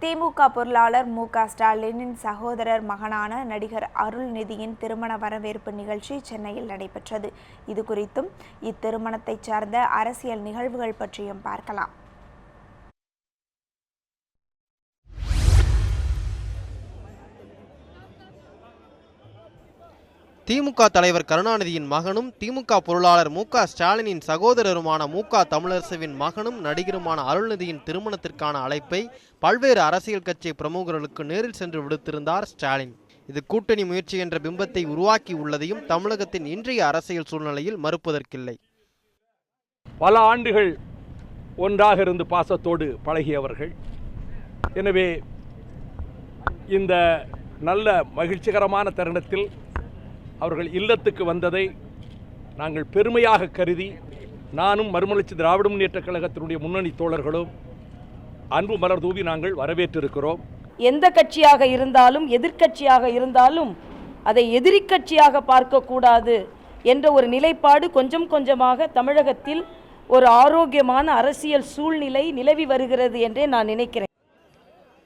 திமுக பொருளாளர் மு.க.ஸ்டாலினின் சகோதரர் மகனான நடிகர் அருள்நிதியின் திருமண வரவேற்பு நிகழ்ச்சி சென்னையில் நடைபெற்றது. இது குறித்தும் இத்திருமணத்தை சார்ந்த அரசியல் நிகழ்வுகள் பற்றியும் பார்க்கலாம். திமுக தலைவர் கருணாநிதியின் மகனும் திமுக பொருளாளர் மு.க.ஸ்டாலினின் சகோதரருமான மு.க. தமிழரசுவின் மகனும் நடிகருமான அருள்நிதியின் திருமணத்திற்கான அழைப்பை பல்வேறு அரசியல் கட்சி பிரமுகர்களுக்கு நேரில் சென்று விடுத்திருந்தார் ஸ்டாலின். இது கூட்டணி முயற்சி என்ற பிம்பத்தை உருவாக்கி உள்ளதையும் தமிழகத்தின் இன்றைய அரசியல் சூழ்நிலையில் மறுப்பதற்கில்லை. பல ஆண்டுகள் ஒன்றாக இருந்து பாசத்தோடு பழகியவர்கள். எனவே இந்த நல்ல மகிழ்ச்சிகரமான தருணத்தில் அவர்கள் இல்லத்துக்கு வந்ததை நாங்கள் பெருமையாக கருதி நானும் மறுமலர்ச்சி திராவிட முன்னேற்றக் கழகத்தினுடைய முன்னணி தோழர்களும் அன்பு மலர் தூவி நாங்கள் வரவேற்றிருக்கிறோம். எந்த கட்சியாக இருந்தாலும் எதிர்க்கட்சியாக இருந்தாலும் அதை எதிரி கட்சியாக பார்க்கக்கூடாது என்ற ஒரு நிலைப்பாடு கொஞ்சம் கொஞ்சமாக தமிழகத்தில் ஒரு ஆரோக்கியமான அரசியல் சூழ்நிலை நிலவி வருகிறது என்றே நான் நினைக்கிறேன்.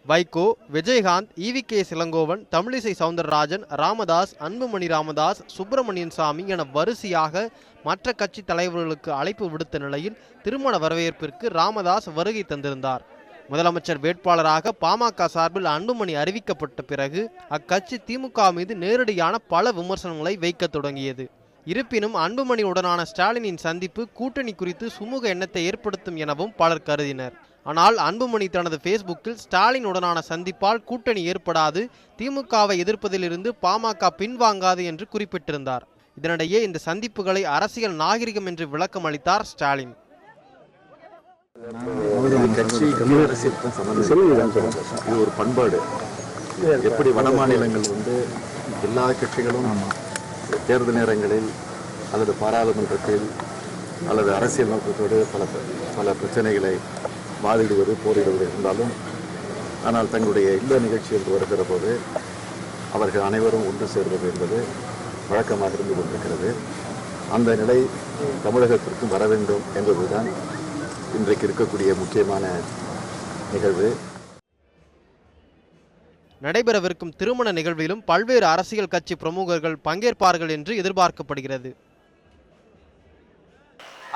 வைகோ, விஜயகாந்த், ஈ.வி.கே. இளங்கோவன், தமிழிசை சவுந்தரராஜன், ராமதாஸ், அன்புமணி ராமதாஸ், சுப்பிரமணியன் சாமி என வரிசையாக மற்ற கட்சி தலைவர்களுக்கு அழைப்பு விடுத்த நிலையில் திருமண வரவேற்பிற்கு ராமதாஸ் வருகை தந்திருந்தார். முதலமைச்சர் வேட்பாளராக பாமக சார்பில் அன்புமணி அறிவிக்கப்பட்ட பிறகு அக்கட்சி திமுக மீது நேரடியான பல விமர்சனங்களை வைக்க தொடங்கியது. இருப்பினும் அன்புமணியுடனான ஸ்டாலினின் சந்திப்பு கூட்டணி குறித்து சுமூக எண்ணத்தை ஏற்படுத்தும் எனவும் பலர் கருதினர். ஆனால் அன்புமணி தனது ஃபேஸ்புக்கில் ஸ்டாலின் உடனான சந்திப்பால் கூட்டணி ஏற்படாது, திமுகவை எதிர்ப்பதிலிருந்து பாமக பின்வாங்காது என்று குறிப்பிட்டிருந்தார். இதனிடையே இந்த சந்திப்புகளை அரசியல் நாகரிகம் என்று விளக்கம் அளித்தார் ஸ்டாலின். இது ஒரு பண்பாடு. எப்படி வட மாநிலங்கள் எல்லா கட்சிகளும் தேர்தல் நேரங்களில் அல்லது பாராளுமன்றத்தில் அல்லது அரசியல் நோக்கத்தோடு பல பிரச்சனைகளை வாதிடுவது போரிடுவது இருந்தாலும், ஆனால் தங்களுடைய இல்ல நிகழ்ச்சி என்று வருகிற போது அவர்கள் அனைவரும் ஒன்று சேர்வது என்பது வழக்கமாக இருந்து கொண்டிருக்கிறது. அந்த நிலை தமிழகத்திற்கும் வர வேண்டும் என்பதுதான் இன்றைக்கு இருக்கக்கூடிய முக்கியமான நிகழ்வு. நடைபெறவிருக்கும் திருமண நிகழ்விலும் பல்வேறு அரசியல் கட்சி பிரமுகர்கள் பங்கேற்பார்கள் என்று எதிர்பார்க்கப்படுகிறது.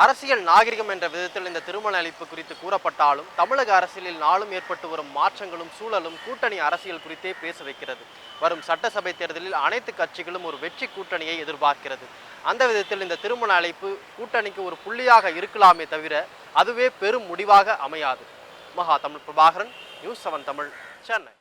அரசியல் நாகரிகம் என்ற விதத்தில் இந்த திருமண அழைப்பு குறித்து கூறப்பட்டாலும் தமிழக அரசியலில் நாளும் ஏற்பட்டு வரும் மாற்றங்களும் சூழலும் கூட்டணி அரசியல் குறித்தே பேச வைக்கிறது. வரும் சட்டசபை தேர்தலில் அனைத்து கட்சிகளும் ஒரு வெற்றி கூட்டணியை எதிர்பார்க்கிறது. அந்த விதத்தில் இந்த திருமண அழைப்பு கூட்டணிக்கு ஒரு புள்ளியாக இருக்கலாமே தவிர அதுவே பெரும் முடிவாக அமையாது. மகா தமிழ் பிரபாகரன், நியூஸ் 7 தமிழ், சென்னை.